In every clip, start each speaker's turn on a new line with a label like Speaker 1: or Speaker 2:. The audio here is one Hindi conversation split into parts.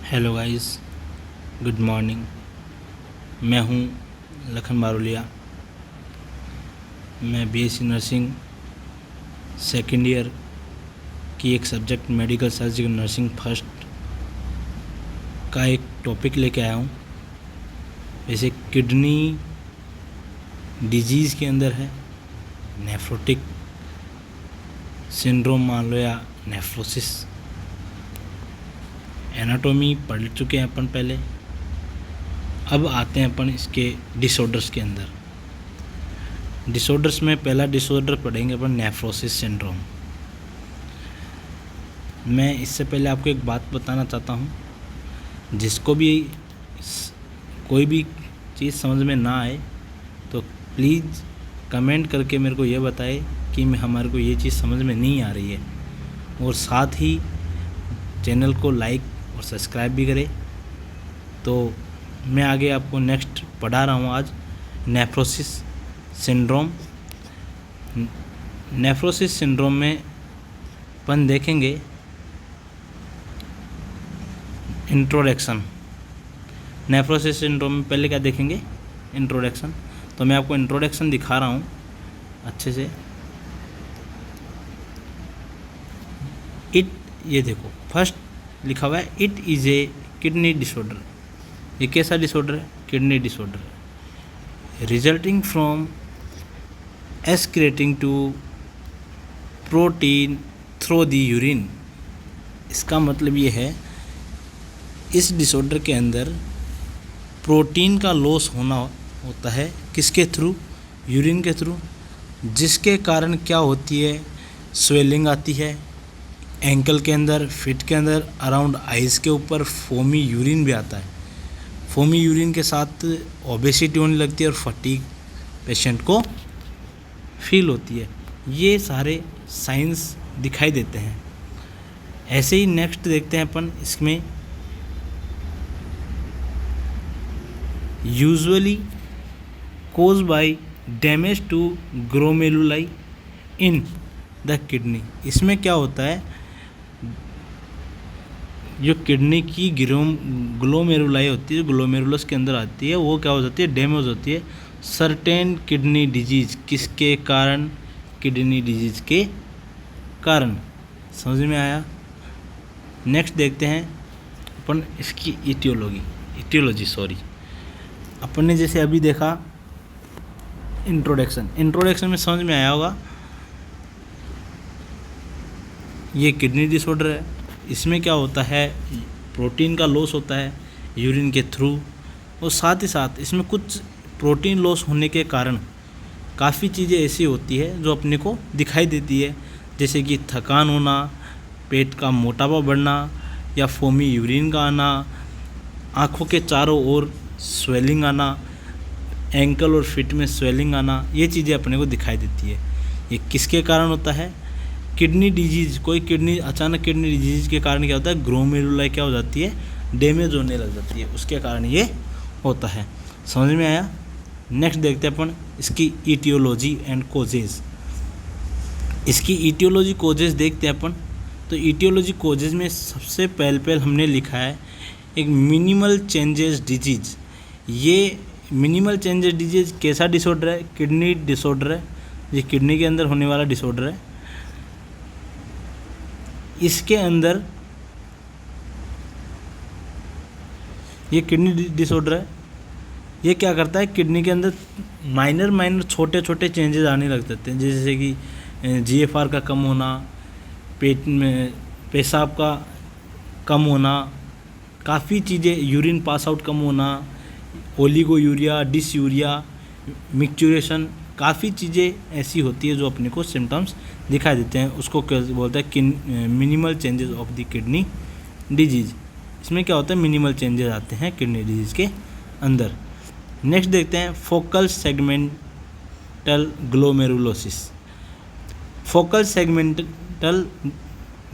Speaker 1: Hello guys, good morning. मैं हूं लखन बारोलिया। मैं बीएससी नर्सिंग सेकेंड ईयर की एक subject medical surgical nursing first का एक टॉपिक लेके आया हूं। जैसे किडनी डिजीज़ के अंदर है नेफ्रोटिक सिंड्रोम मान लो या नेफ्रोसिस। एनाटॉमी पढ़ चुके हैं अपन पहले। अब आते हैं अपन इसके डिसऑर्डर्स के अंदर। डिसऑर्डर्स में पहला डिसऑर्डर पढ़ेंगे अपन नेफ्रोसिस सिंड्रोम। मैं इससे पहले आपको एक बात बताना चाहता हूँ, जिसको भी कोई भी चीज़ समझ में ना आए तो प्लीज़ कमेंट करके मेरे को ये बताए कि हमारे को ये चीज़ समझ में नहीं आ रही है, और साथ ही चैनल को लाइक और सब्सक्राइब भी करें। तो मैं आगे आपको नेक्स्ट पढ़ा रहा हूँ आज नेफ्रोसिस सिंड्रोम। नेफ्रोसिस सिंड्रोम में अपन देखेंगे इंट्रोडक्शन। नेफ्रोसिस सिंड्रोम में पहले क्या देखेंगे? इंट्रोडक्शन। तो मैं आपको इंट्रोडक्शन दिखा रहा हूँ अच्छे से। ये देखो, फर्स्ट लिखा हुआ है it is a kidney disorder. ये कैसा डिसऑर्डर है? Kidney disorder resulting from excreting to protein through the urine. इसका मतलब ये है, इस डिसऑर्डर के अंदर प्रोटीन का लॉस होना होता है। किसके थ्रू? यूरिन के थ्रू, जिसके कारण क्या होती है? स्वेलिंग आती है एंकल के अंदर, फिट के अंदर, अराउंड आइज़ के ऊपर फोमी यूरिन भी आता है। फोमी यूरिन के साथ ओबेसिटी होने लगती है और फटीग पेशेंट को फील होती है। ये सारे साइंस दिखाई देते हैं। ऐसे ही नेक्स्ट देखते हैं अपन इसमें, usually cause by damage to glomeruli in the kidney. इसमें क्या होता है, जो किडनी की ग्लोमेरुलाई होती है, ग्लोमेरुलस के अंदर आती है, वो क्या हो जाती है? डैमेज होती है। Certain kidney disease. किसके कारण? किडनी डिजीज के कारण। समझ में आया? नेक्स्ट देखते हैं अपन इसकी इटियोलॉजी। अपन ने जैसे अभी देखा इंट्रोडक्शन में समझ में आया होगा, ये किडनी डिसऑर्डर है। इसमें क्या होता है? प्रोटीन का लॉस होता है यूरिन के थ्रू, और साथ ही साथ इसमें कुछ प्रोटीन लॉस होने के कारण काफ़ी चीज़ें ऐसी होती है जो अपने को दिखाई देती है, जैसे कि थकान होना, पेट का मोटापा बढ़ना, या फोमी यूरिन का आना, आँखों के चारों ओर स्वेलिंग आना, एंकल और फिट में स्वेलिंग आना। ये चीज़ें अपने को दिखाई देती है। ये किसके कारण होता है? Kidney disease. कोई अचानक किडनी डिजीज़ के कारण क्या होता है? ग्लोमेरुलाई क्या हो जाती है? डैमेज होने लग जाती है, उसके कारण ये होता है। समझ में आया? नेक्स्ट देखते हैं अपन इसकी ईटियोलॉजी एंड कोजेज। इसकी ईटियोलॉजी कोजेज देखते हैं अपन। तो ईटियोलॉजी कोजेज में सबसे पहले हमने लिखा है एक मिनिमल चेंजेस डिजीज। ये मिनिमल चेंजेस डिजीज कैसा डिसऑर्डर है? किडनी डिसऑर्डर है। ये किडनी के अंदर होने वाला डिसऑर्डर है। इसके अंदर ये किडनी डिसऑर्डर है। ये क्या करता है? किडनी के अंदर माइनर छोटे छोटे चेंजेस आने लग जाते हैं, जैसे कि जीएफआर का कम होना, पेट में पेशाब का कम होना, काफ़ी चीज़ें, यूरिन पास आउट कम होना, ओलिगोयूरिया, डिसयूरिया, मिक्चुरेशन, काफ़ी चीज़ें ऐसी होती है जो अपने को सिम्टम्स दिखाई देते हैं। उसको क्या बोलते हैं? Minimal changes of the kidney disease. इसमें क्या होता है? मिनिमल चेंजेस आते हैं किडनी डिजीज़ के अंदर। नेक्स्ट देखते हैं फोकल सेगमेंटल ग्लोमेरुलोसिस। फोकल सेगमेंटल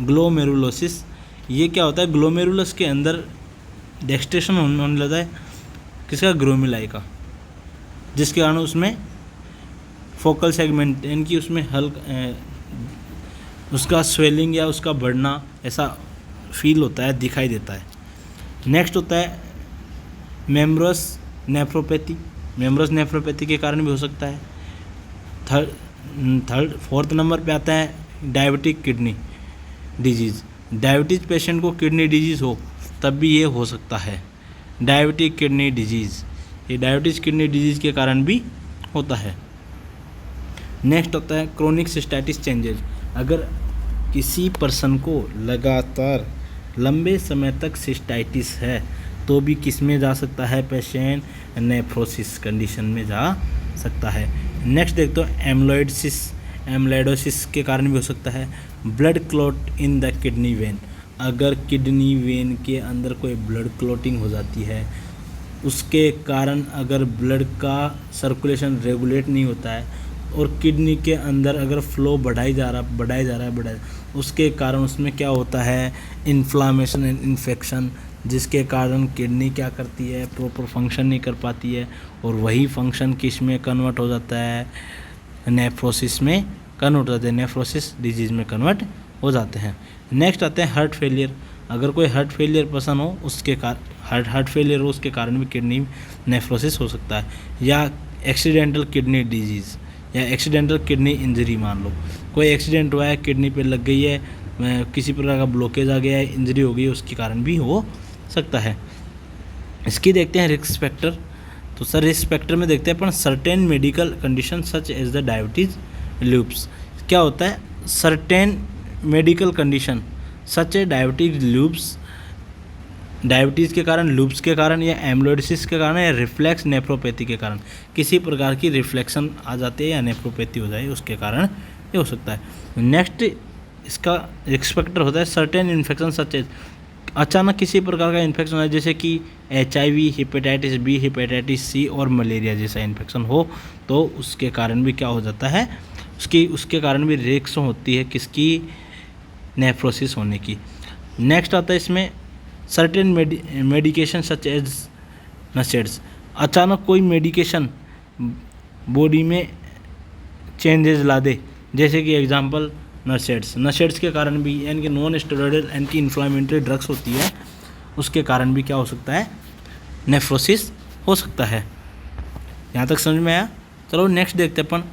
Speaker 1: ग्लोमेरुलोसिस ये क्या होता है? ग्लोमेरुलस के अंदर डेक्सट्रेशन होने लगता है। किसका? ग्लोमेरुलाई का, जिसके कारण उसमें फोकल सेगमेंट यानी कि उसमें उसका स्वेलिंग या उसका बढ़ना ऐसा फील होता है, दिखाई देता है। नेक्स्ट होता है मेम्ब्रस नेफ्रोपैथी, मेम्ब्रस नेफ्रोपैथी के कारण भी हो सकता है। फोर्थ नंबर पे आता है diabetic kidney disease. Diabetes patient को किडनी डिजीज़ हो तब भी ये हो सकता है, डायबिटिक किडनी डिजीज़, ये डायबिटीज़ किडनी डिजीज़ के कारण भी होता है। नेक्स्ट होता है क्रोनिक सिस्टाइटिस चेंजेज। अगर किसी पर्सन को लगातार लंबे समय तक सिस्टाइटिस है तो भी किस में जा सकता है पेशेंट, नेफ्रोसिस कंडीशन में जा सकता है। नेक्स्ट देखते हो एमलाइडोसिस के कारण भी हो सकता है। Blood clot in the kidney when, अगर किडनी वेन के अंदर कोई ब्लड क्लॉटिंग हो जाती है, उसके कारण अगर ब्लड का सर्कुलेशन रेगुलेट नहीं होता है और किडनी के अंदर अगर फ्लो बढ़ाई जा रहा है, उसके कारण उसमें क्या होता है, इन्फ्लामेशन एंड इन्फेक्शन, जिसके कारण किडनी क्या करती है, प्रॉपर फंक्शन नहीं कर पाती है और वही फंक्शन किस में कन्वर्ट हो जाता है, नेफ्रोसिस में कन्वर्ट हो जाते हैं, नेफ्रोसिस डिजीज़ में कन्वर्ट हो जाते हैं। नेक्स्ट आते हैं हार्ट फेलियर। अगर कोई हार्ट फेलियर पर्सन हो, उसके हार्ट फेलियर हो, उसके कारण भी किडनी नेफ्रोसिस हो सकता है। या एक्सीडेंटल किडनी डिजीज़ या एक्सीडेंटल किडनी इंजरी, मान लो कोई एक्सीडेंट हुआ है, किडनी पे लग गई है, किसी प्रकार का ब्लॉकेज आ गया है, इंजरी हो गई है, उसके कारण भी हो सकता है। इसकी देखते हैं रिस्क फैक्टर। तो सर रिस्क फैक्टर में देखते हैं अपन certain medical condition such as the diabetes lupus. क्या होता है, certain medical condition such a diabetes lupus, diabetes के कारण, लूप्स के कारण या एम्लोइडोसिस के कारण या रिफ्लेक्स नेफ्रोपैथी के कारण, किसी प्रकार की रिफ्लेक्शन आ जाती है या नेफ्रोपैथी हो जाए, उसके कारण ये हो सकता है। नेक्स्ट इसका रिस्क फैक्टर होता है सर्टेन इन्फेक्शन सच एज, अचानक किसी प्रकार का इन्फेक्शन है, जैसे कि HIV, hepatitis B, hepatitis C और मलेरिया जैसा इन्फेक्शन हो, तो उसके कारण भी क्या हो जाता है, उसके कारण भी रिस्क होती है किसकी, नेफ्रोसिस होने की। नेक्स्ट आता है इसमें सर्टेन मेडिकेशन सच एज नसेड्स, अचानक कोई मेडिकेशन बॉडी में चेंजेस ला दे, जैसे कि एग्जांपल नसेड्स के कारण भी, यानी कि non steroidal anti inflammatory drugs होती है, उसके कारण भी क्या हो सकता है, नेफ्रोसिस हो सकता है। यहाँ तक समझ में आया। चलो नेक्स्ट देखते हैं अपन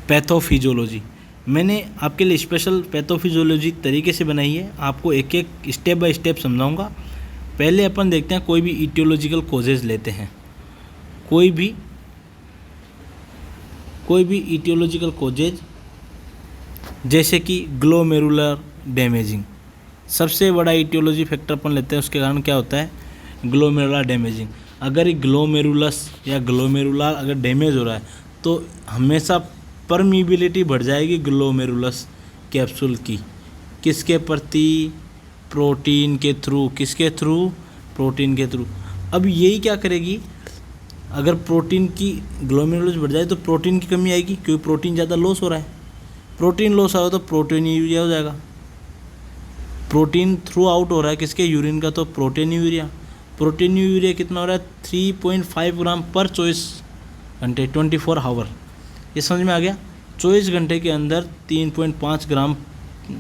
Speaker 1: पैथोफिजियोलॉजी। मैंने आपके लिए स्पेशल पैथोफिजियोलॉजी तरीके से बनाई है, आपको एक एक स्टेप बाय स्टेप समझाऊंगा। पहले अपन देखते हैं कोई भी इटियोलॉजिकल कॉजेज लेते हैं, कोई भी इटियोलॉजिकल कॉजेज, जैसे कि ग्लोमेरुलर डैमेजिंग, सबसे बड़ा इटियोलॉजी फैक्टर अपन लेते हैं, उसके कारण क्या होता है, ग्लोमेरुलर डैमेजिंग। अगर ये ग्लोमेरुलस या ग्लोमेरुलर अगर डैमेज हो रहा है तो हमेशा परमीबिलिटी बढ़ जाएगी ग्लोमेरुलस कैप्सूल की, किसके प्रति, प्रोटीन के थ्रू, किसके थ्रू, प्रोटीन के थ्रू। अब यही क्या करेगी, अगर प्रोटीन की ग्लोमेरुलस बढ़ जाए तो प्रोटीन की कमी आएगी, क्योंकि प्रोटीन ज़्यादा लॉस हो रहा है, प्रोटीन लॉस हो तो प्रोटीन यूरिया हो जाएगा, प्रोटीन थ्रू आउट हो रहा है किसके, यूरिन का, तो प्रोटीन यूरिया कितना हो रहा है, 3.5 ग्राम पर 24 घंटे, 24 आवर। ये समझ में आ गया, 24 घंटे के अंदर 3.5 ग्राम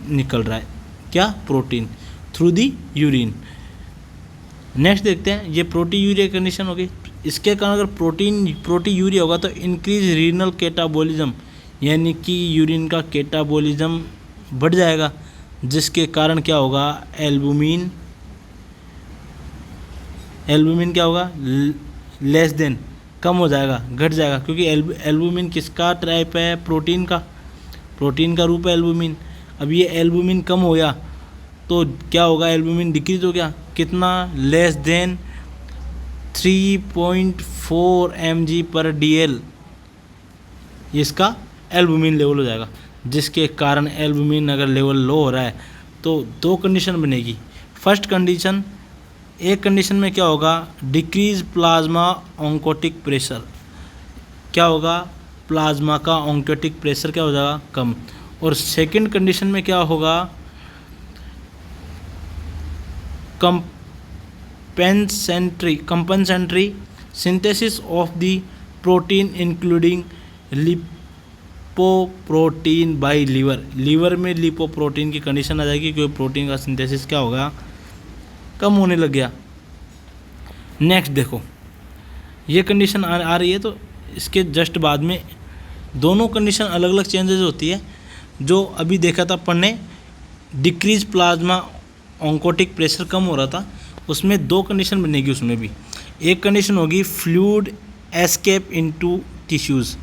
Speaker 1: निकल रहा है, क्या, protein through the urine. Next देखते हैं, ये प्रोटीन यूरिया कंडीशन हो गई। इसके कारण अगर प्रोटीन यूरिया होगा तो इंक्रीज रीनल कैटाबॉलिज्म, यानी कि यूरिन का कैटाबॉलिज्म बढ़ जाएगा, जिसके कारण क्या होगा, एल्बुमिन क्या होगा, लेस देन, कम हो जाएगा, घट जाएगा, क्योंकि एल्बुमिन किसका टाइप है, प्रोटीन का रूप है एल्बुमिन। अब ये एल्बुमिन कम हो गया तो क्या होगा, एल्बुमिन डिक्रीज हो गया, कितना, लेस देन 3.4 mg/dl, इसका एल्बुमिन लेवल हो जाएगा, जिसके कारण एल्बुमिन अगर लेवल लो हो रहा है तो दो कंडीशन बनेगी। फर्स्ट कंडीशन, एक कंडीशन में क्या होगा, डिक्रीज प्लाज्मा ऑन्कोटिक प्रेशर, क्या होगा, प्लाज्मा का ऑन्कोटिक प्रेशर क्या हो जाएगा, कम। और सेकंड कंडीशन में क्या होगा, compensatory synthesis of the protein including lipoprotein by liver में लिपोप्रोटीन की कंडीशन आ जाएगी, क्योंकि प्रोटीन का सिंथेसिस क्या होगा, कम होने लग गया। नेक्स्ट देखो, ये कंडीशन आ रही है तो इसके जस्ट बाद में दोनों कंडीशन अलग अलग चेंजेस होती है। जो अभी देखा था पढ़ने, डिक्रीज प्लाज्मा ऑन्कोटिक प्रेशर कम हो रहा था, उसमें दो कंडीशन बनेगी। उसमें भी एक कंडीशन होगी fluid escape into tissues.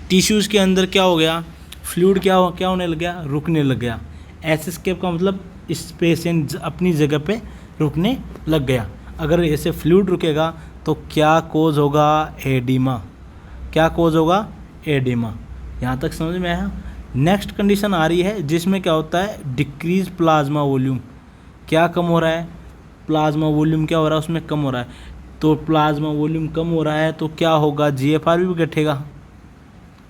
Speaker 1: Tissues के अंदर क्या हो गया, फ्लूइड क्या होने लग गया, रुकने लग गया। एस्केप का मतलब इस पेशेंट अपनी जगह पे रुकने लग गया। अगर ऐसे फ्लूइड रुकेगा तो क्या कोज होगा, एडिमा। क्या कोज होगा, एडिमा। यहाँ तक समझ में आया। नेक्स्ट कंडीशन आ रही है जिसमें क्या होता है, डिक्रीज प्लाज्मा वॉल्यूम। क्या कम हो रहा है, प्लाज्मा वॉल्यूम क्या हो रहा है, उसमें कम हो रहा है। तो प्लाज्मा वॉल्यूम कम हो रहा है तो क्या होगा, जीएफआर भी घटेगा।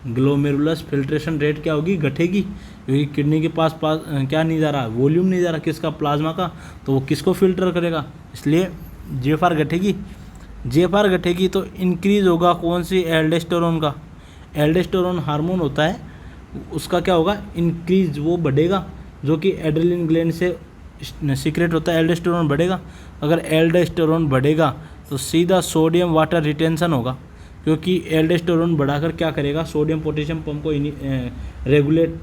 Speaker 1: ग्लोमेरुलस फिल्ट्रेशन रेट क्या होगी, घटेगी, क्योंकि किडनी के पास क्या नहीं जा रहा, वॉल्यूम नहीं जा रहा किसका, प्लाज्मा का, तो वो किसको फिल्टर करेगा, इसलिए जीएफआर घटेगी। जीएफआर घटेगी तो इंक्रीज होगा कौन सी, एल्डोस्टेरोन का। एल्डोस्टेरोन हार्मोन होता है, उसका क्या होगा, इंक्रीज, वो बढ़ेगा, जो कि एड्रेनलिन ग्लैंड से सीक्रेट होता है। एल्डोस्टेरोन बढ़ेगा। अगर एल्डोस्टेरोन बढ़ेगा तो सीधा सोडियम वाटर रिटेंशन होगा, क्योंकि एल्डोस्टेरोन बढ़ाकर क्या करेगा, सोडियम पोटेशियम पंप को रेगुलेट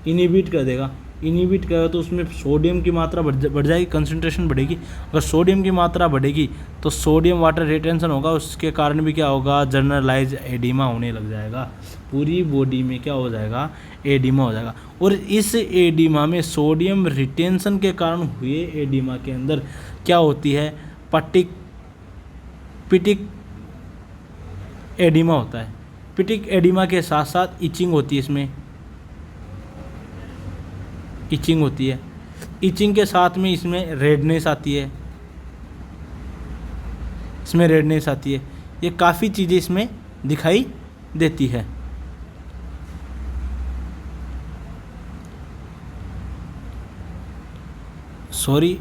Speaker 1: इनिबिट कर देगा। इनिबिट करेगा तो उसमें सोडियम की मात्रा बढ़ जाएगी, कंसंट्रेशन बढ़ेगी। अगर सोडियम की मात्रा बढ़ेगी तो सोडियम वाटर रिटेंशन होगा, उसके कारण भी क्या होगा, जनरलाइज एडिमा होने लग जाएगा। पूरी बॉडी में क्या हो जाएगा, एडिमा हो जाएगा। और इस एडिमा में सोडियम रिटेंशन के कारण हुए एडिमा के अंदर क्या होती है, पिटिक एडिमा होता है। पिटिक एडिमा के साथ साथ इचिंग होती है, इसमें इचिंग होती है। इचिंग के साथ में इसमें रेडनेस आती है, इसमें रेडनेस आती है। ये काफ़ी चीज़ें इसमें दिखाई देती है। सॉरी,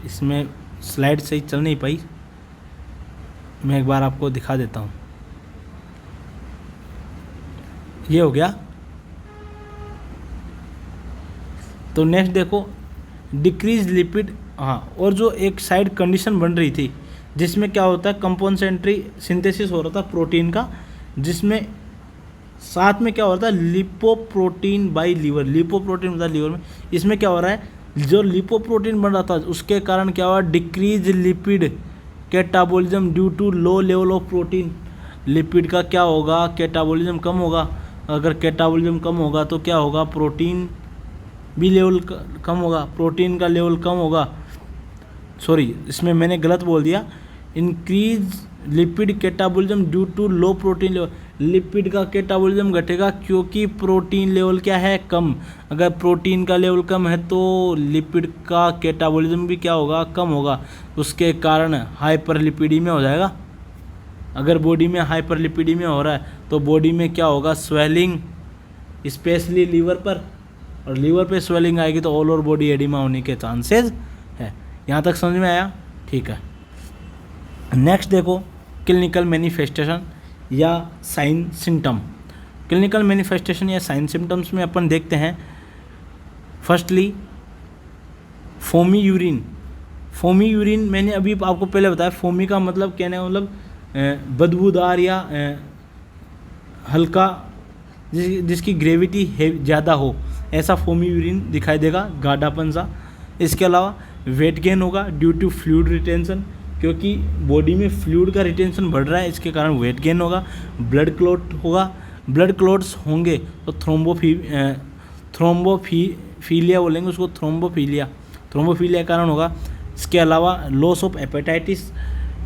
Speaker 1: इसमें स्लाइड सही चल नहीं पाई, मैं एक बार आपको दिखा देता हूँ। ये हो गया। तो नेक्स्ट देखो, डिक्रीज लिपिड। हाँ, और जो एक साइड कंडीशन बन रही थी जिसमें क्या होता है, कंपोनेंट्री सिंथेसिस हो रहा था प्रोटीन का, जिसमें साथ में क्या हो रहा था, लिपोप्रोटीन बाय लीवर। लिपोप्रोटीन होता है लीवर में। इसमें क्या हो रहा है, जो लिपोप्रोटीन बन रहा था उसके कारण क्या हुआ, decrease lipid catabolism due to low level of protein. Lipid का क्या होगा, कैटाबॉलिज्म कम होगा। अगर कैटाबॉलिज्म कम होगा तो क्या होगा, प्रोटीन भी लेवल कम होगा, प्रोटीन का लेवल कम होगा। सॉरी, इसमें मैंने गलत बोल दिया। Increase lipid catabolism due to low protein level. Lipid का कैटाबॉलिज्म घटेगा क्योंकि प्रोटीन लेवल क्या है, कम। अगर प्रोटीन का लेवल कम है तो लिपिड का कैटाबॉलिज्म भी क्या होगा, कम होगा। उसके कारण हाइपरलिपिडीमिया हो जाएगा। अगर बॉडी में हाइपरलिपिडीमिया हो रहा है तो बॉडी में क्या होगा, स्वेलिंग, स्पेशली लीवर पर। और लीवर पे स्वेलिंग आएगी तो ऑल ओवर बॉडी एडिमा होने के चांसेस है। यहाँ तक समझ में आया, ठीक है। नेक्स्ट देखो, क्लिनिकल मैनिफेस्टेशन या साइन सिम्टम। क्लिनिकल मैनिफेस्टेशन या साइन सिम्टम्स में अपन देखते हैं, firstly foamy urine. Foamy urine मैंने अभी आपको पहले बताया, फोमी का मतलब कहने का मतलब बदबूदार या हल्का, जिसकी ग्रेविटी ज़्यादा हो, ऐसा फोमी यूरिन दिखाई देगा, गाढ़ापन सा। इसके अलावा वेट गेन होगा ड्यू टू फ्लूइड रिटेंशन, क्योंकि बॉडी में फ्लूइड का रिटेंशन बढ़ रहा है, इसके कारण वेट गेन होगा। ब्लड क्लॉट होगा, ब्लड क्लॉट्स होंगे तो थ्रोम्बोफीलिया बोलेंगे उसको, थ्रोम्बोफीलिया कारण होगा। इसके अलावा लॉस ऑफ एपेटाइटिस,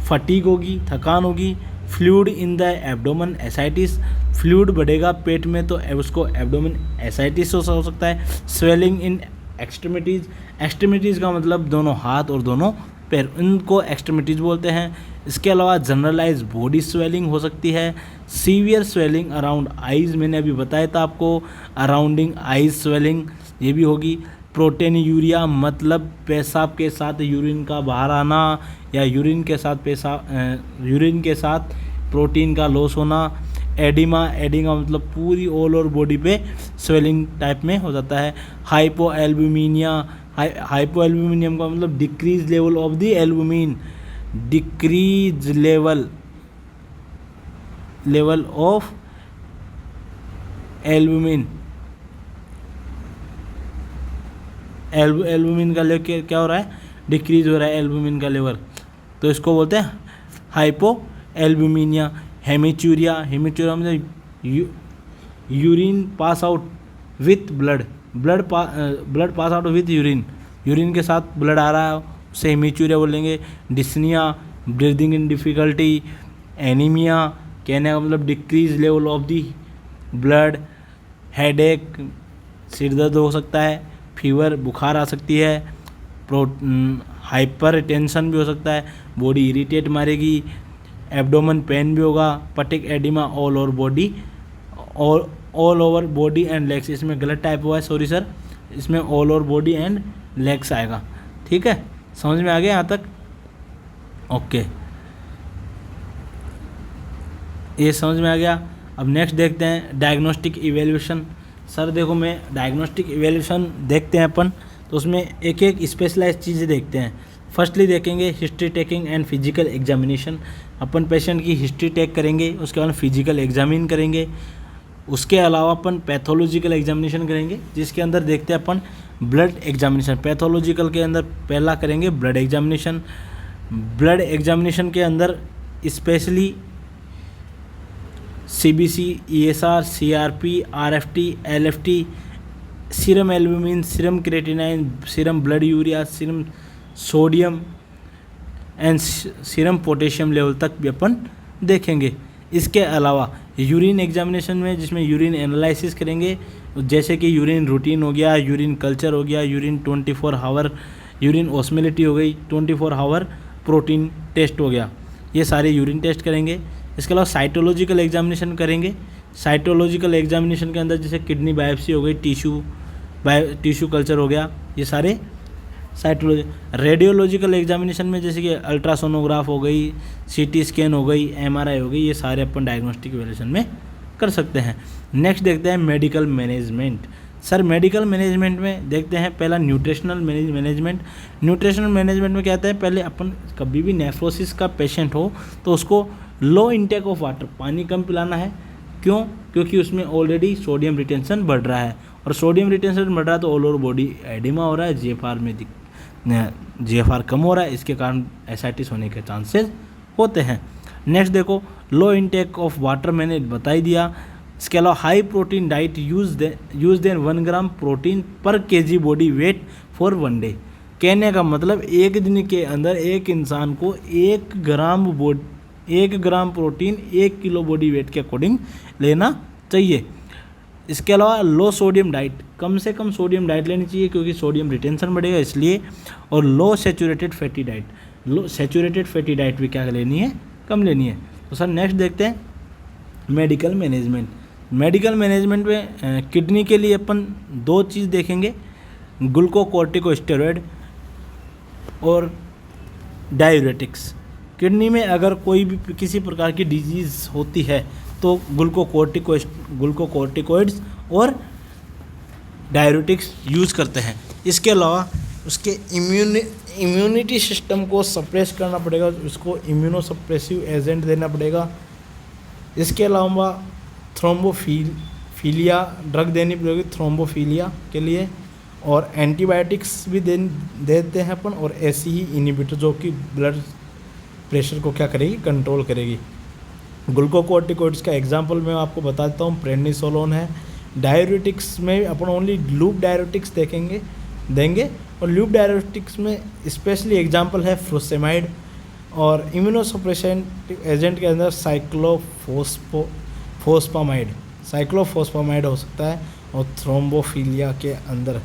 Speaker 1: फटीग होगी, थकान होगी। Fluid in the abdomen, ascites, fluid बढ़ेगा पेट में तो उसको एब्डोमेन एसाइटिस हो सकता है। स्वेलिंग इन एक्सट्रीमिटीज़, एक्सट्रीमिटीज़ का मतलब दोनों हाथ और दोनों पैर, इनको एक्सट्रीमिटीज़ बोलते हैं। इसके अलावा जनरलाइज बॉडी स्वेलिंग हो सकती है। सीवियर स्वेलिंग अराउंड आइज़, मैंने अभी बताया था आपको, अराउंडिंग आइज स्वेलिंग ये भी होगी। प्रोटीन यूरिया मतलब पेशाब के साथ यूरिन का बाहर आना, या यूरिन के साथ प्रोटीन का लॉस होना। एडिमा मतलब पूरी ऑल ओवर बॉडी पे स्वेलिंग टाइप में हो जाता है। हाइपोएल्ब्यूमिनिया, हाइपो एल्बुमिनियम का मतलब decrease level of the albumin, decrease level of albumin, albumin का लेवल क्या हो रहा है, डिक्रीज हो रहा है एल्बुमिन का लेवल, तो इसको बोलते हैं हाइपो एल्बुमिनिया। हेमीचूरिया, हेमीचूरिया मतलब urine pass out with blood, blood pass out with urine, urine के साथ ब्लड आ रहा है उसे हेमीचूरिया बोलेंगे। Dyspnoea, breathing in difficulty. Anaemia, कहने का मतलब decrease level of the blood. Headache, सिर दर्द हो सकता है। फीवर, बुखार आ सकती है। हाइपर टेंशन भी हो सकता है, बॉडी इरिटेट मारेगी। एब्डोमन पेन भी होगा। पटिक oedema all over body, all over body and legs, इसमें गलत टाइप हुआ है, सॉरी सर, इसमें all over body and legs आएगा। ठीक है, समझ में आ गया यहाँ तक? ओके, ये समझ में आ गया। अब नेक्स्ट देखते हैं डायग्नोस्टिक इवेल्यूशन। सर देखो, मैं डायग्नोस्टिक इवेल्यूशन देखते हैं अपन, तो उसमें एक एक स्पेशलाइज चीज़ें देखते हैं। फर्स्टली देखेंगे history taking and physical examination. Upon patient की हिस्ट्री टेक करेंगे, उसके बाद फिजिकल एग्जामिन करेंगे। उसके अलावा अपन पैथोलॉजिकल एग्जामिनेशन करेंगे, जिसके अंदर देखते हैं अपन ब्लड एग्जामिनेशन। पैथोलॉजिकल के अंदर पहला करेंगे ब्लड एग्जामिनेशन। ब्लड एग्जामिनेशन के अंदर specially CBC, ESR, CRP, RFT, LFT, serum albumin, serum creatinine, serum blood urea, serum sodium and serum potassium level तक भी अपन देखेंगे। इसके अलावा यूरिन एग्जामिनेशन में, जिसमें यूरिन एनालिसिस करेंगे, जैसे कि यूरिन रूटीन हो गया, यूरिन कल्चर हो गया, यूरिन 24 आवर, यूरिन ऑस्मोलिटी हो गई, 24 आवर प्रोटीन टेस्ट हो गया, ये सारे यूरिन टेस्ट करेंगे। इसके अलावा साइटोलॉजिकल एग्जामिनेशन करेंगे। साइटोलॉजिकल एग्जामिनेशन के अंदर जैसे किडनी बायोप्सी हो गई, टिश्यू कल्चर हो गया, ये सारे साइटोलॉजी। रेडियोलॉजिकल एग्जामिनेशन में जैसे कि अल्ट्रासोनोग्राफ हो गई, CT स्कैन हो गई, MRI हो गई, ये सारे अपन डायग्नोस्टिक इवैल्यूएशन में कर सकते हैं। नेक्स्ट देखते हैं medical management. Sir medical management में देखते हैं पहला न्यूट्रिशनल मैनेजमेंट। न्यूट्रिशनल मैनेजमेंट में क्या आता है, पहले अपन कभी भी नेफ्रोसिस का पेशेंट हो तो उसको लो इंटेक ऑफ वाटर, पानी कम पिलाना है। क्यों? क्योंकि उसमें ऑलरेडी सोडियम रिटेंशन बढ़ रहा है, और सोडियम रिटेंशन बढ़ रहा है तो ऑल ओवर बॉडी एडिमा हो रहा है, GFR कम हो रहा है, इसके कारण एसाइटिस होने के चांसेस होते हैं। नेक्स्ट देखो, लो इंटेक ऑफ वाटर मैंने बता ही दिया। इसके अलावा high protein diet use then 1 gram protein per kg body weight for 1 day. कहने का मतलब एक दिन के अंदर एक इंसान को 1 gram protein 1 kilo body weight के अकॉर्डिंग लेना चाहिए। इसके अलावा लो सोडियम डाइट, कम से कम सोडियम डाइट लेनी चाहिए, क्योंकि सोडियम रिटेंशन बढ़ेगा इसलिए। और लो सैचुरेटेड फैटी डाइट, लो सैचुरेटेड फैटी डाइट भी क्या लेनी है, कम लेनी है। तो सर नेक्स्ट देखते हैं मेडिकल मैनेजमेंट। मेडिकल मैनेजमेंट में किडनी के लिए अपन 2 चीज़ देखेंगे, ग्लूकोकॉर्टिकोस्टेरॉइड और डायूरेटिक्स। किडनी में अगर कोई भी किसी प्रकार की डिजीज़ होती है तो ग्लूकोकॉर्टिकोइड्स और डायूरेटिक्स यूज़ करते हैं। इसके अलावा उसके इम्यूनिटी सिस्टम को सप्रेस करना पड़ेगा, उसको इम्यूनोसप्रेसिव एजेंट देना पड़ेगा। इसके अलावा थ्रोम्बोफिलिया ड्रग देनी पड़ेगी थ्रोम्बोफिलिया के लिए, और एंटीबायोटिक्स भी देते हैं अपन, और ऐसी ही इनिबिटर जो कि ब्लड प्रेशर को क्या करेगी, कंट्रोल करेगी। ग्लूकोकॉर्टिकोइड्स का एग्जांपल मैं आपको बता देता हूँ, प्रेडनिसोलोन है। डायूरेटिक्स में अपन ओनली लूप डायूरेटिक्स देंगे, और लूप डायूरेटिक्स में स्पेशली एग्जांपल है फ्रोसेमाइड, और इम्यूनोसप्रेसेंट एजेंट के अंदर साइक्लोफॉस्फामाइड हो सकता है, और थ्रोम्बोफिलिया के अंदर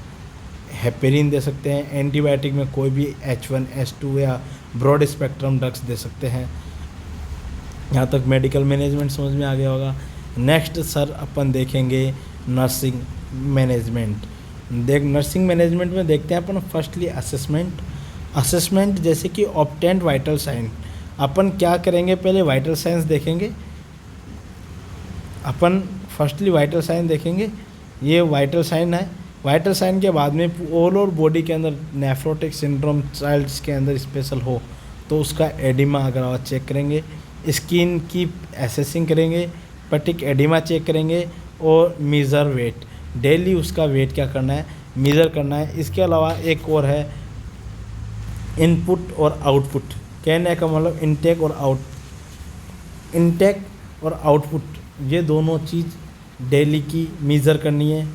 Speaker 1: हेपेरिन दे सकते हैं। एंटीबायोटिक में कोई भी H1H2 या ब्रॉड स्पेक्ट्रम ड्रग्स दे सकते हैं। यहाँ तक मेडिकल मैनेजमेंट समझ में आ गया होगा। नेक्स्ट सर अपन देखेंगे नर्सिंग मैनेजमेंट। नर्सिंग मैनेजमेंट में देखते हैं अपन फर्स्टली असेसमेंट जैसे कि ऑब्टेंड वाइटल साइन। अपन क्या करेंगे, पहले वाइटल साइंस देखेंगे। अपन फर्स्टली वाइटल साइन देखेंगे, ये वाइटल साइन है,
Speaker 2: वाइटल साइन के बाद में ऑल ओवर बॉडी के अंदर नेफ्रोटिक सिंड्रोम चाइल्ड्स के अंदर स्पेशल हो तो उसका एडिमा अगर आप चेक करेंगे, स्किन की एसेसिंग करेंगे, पेटिक एडिमा चेक करेंगे और मेज़र वेट, डेली उसका वेट क्या करना है, मेज़र करना है। इसके अलावा एक और है इनपुट और आउटपुट, कहने का मतलब इनटेक और आउटपुट ये दोनों चीज़ डेली की मेज़र करनी है।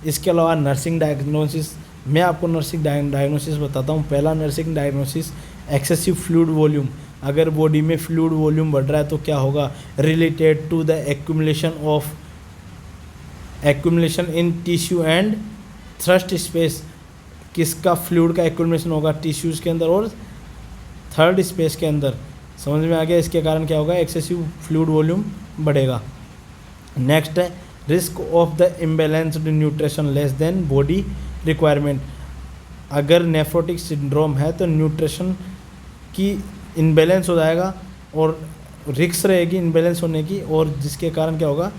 Speaker 2: इसके अलावा नर्सिंग डायग्नोसिस, मैं आपको नर्सिंग डायग्नोसिस बताता हूँ। पहला nursing diagnosis excessive fluid volume, अगर बॉडी में फ्लूइड वॉल्यूम बढ़ रहा है तो क्या होगा, related to the accumulation in tissue and third space. किसका फ्लूइड का एक्यूमुलेशन होगा, टिश्यूज़ के अंदर और थर्ड स्पेस के अंदर, समझ में आ गया। इसके कारण क्या होगा, एक्सेसिव फ्लूइड वॉल्यूम बढ़ेगा। नेक्स्ट है risk of the imbalanced nutrition less than body requirement, अगर नेफ्रोटिक सिंड्रोम है तो न्यूट्रिशन की इनबैलेंस हो जाएगा और रिस्क रहेगी इनबैलेंस होने की, और जिसके कारण क्या होगा,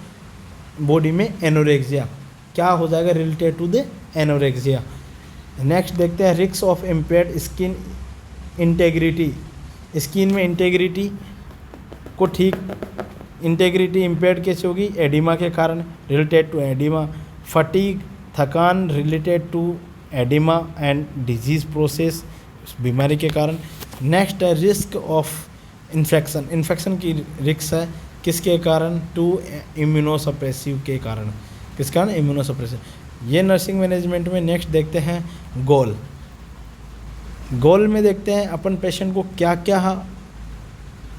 Speaker 2: बॉडी में एनोरेक्सिया क्या हो जाएगा, related to the anorexia. Next देखते हैं risk of impaired skin integrity, skin में इंटेग्रिटी को ठीक, इंटेग्रिटी इम्पेयर्ड कैसे होगी, एडिमा के कारण, रिलेटेड टू एडिमा। फटीग थकान related to oedema and disease process, बीमारी के कारण। नेक्स्ट है रिस्क ऑफ इन्फेक्शन, इन्फेक्शन की रिस्क है किसके कारण, टू इम्यूनोसप्रेसिव के कारण, किस कारण, इम्यूनोसप्रेसिव। ये नर्सिंग मैनेजमेंट में। नेक्स्ट देखते हैं गोल में देखते हैं अपन पेशेंट को क्या क्या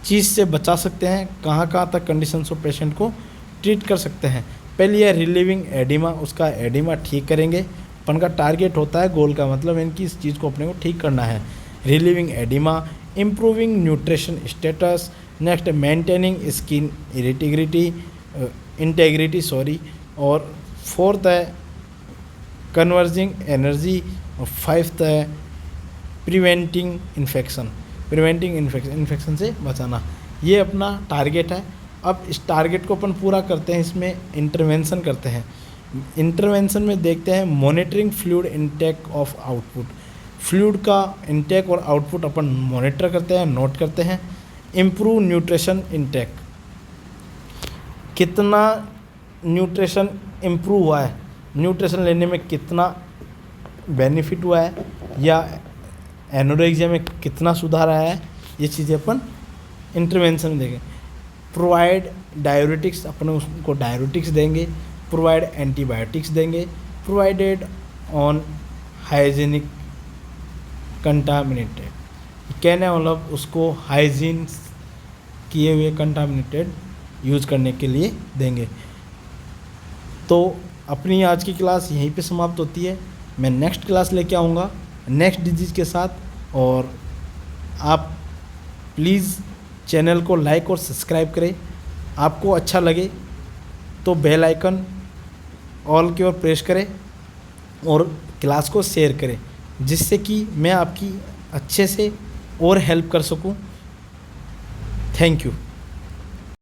Speaker 2: चीज़ से बचा सकते हैं, कहाँ कहाँ तक कंडीशंस ऑफ पेशेंट को ट्रीट कर सकते हैं। पहली है रिलीविंग एडिमा, उसका एडिमा ठीक करेंगे। अपन का टारगेट होता है गोल का मतलब इनकी इस चीज़ को अपने को ठीक करना है। Relieving oedema, improving nutrition status. Next maintaining skin integrity और फोर्थ है कन्वर्जिंग एनर्जी और फिफ्थ है प्रिवेंटिंग इन्फेक्शन से बचाना। ये अपना टारगेट है। अब इस टारगेट को अपन पूरा करते हैं, इसमें इंटरवेंशन करते हैं। इंटरवेंशन में देखते हैं monitoring fluid intake of output, fluid का इनटेक और आउटपुट अपन मॉनिटर करते हैं, नोट करते हैं। इम्प्रूव न्यूट्रिशन इनटेक, कितना न्यूट्रिशन इम्प्रूव हुआ है, न्यूट्रिशन लेने में कितना बेनिफिट हुआ है या एनोरेक्सिया में कितना सुधार आया है, ये चीज़ें अपन इंटरवेंशन में देंगे। प्रोवाइड डायरेटिक्स, अपन उसको डायरेटिक्स देंगे। प्रोवाइड एंटीबायोटिक्स देंगे। प्रोवाइडेड ऑन हाइजीनिक कंटामिनेटेड, कहने मतलब उसको हाइजीन किए हुए कंटामिनेटेड यूज़ करने के लिए देंगे। तो अपनी आज की क्लास यहीं पे समाप्त होती है। मैं नेक्स्ट क्लास लेके आऊँगा नेक्स्ट डिजीज़ के साथ, और आप प्लीज़ चैनल को लाइक और सब्सक्राइब करें। आपको अच्छा लगे तो बेल आइकन ऑल की ओर प्रेस करें और क्लास को शेयर करें, जिससे कि मैं आपकी अच्छे से और हेल्प कर सकूं। Thank you.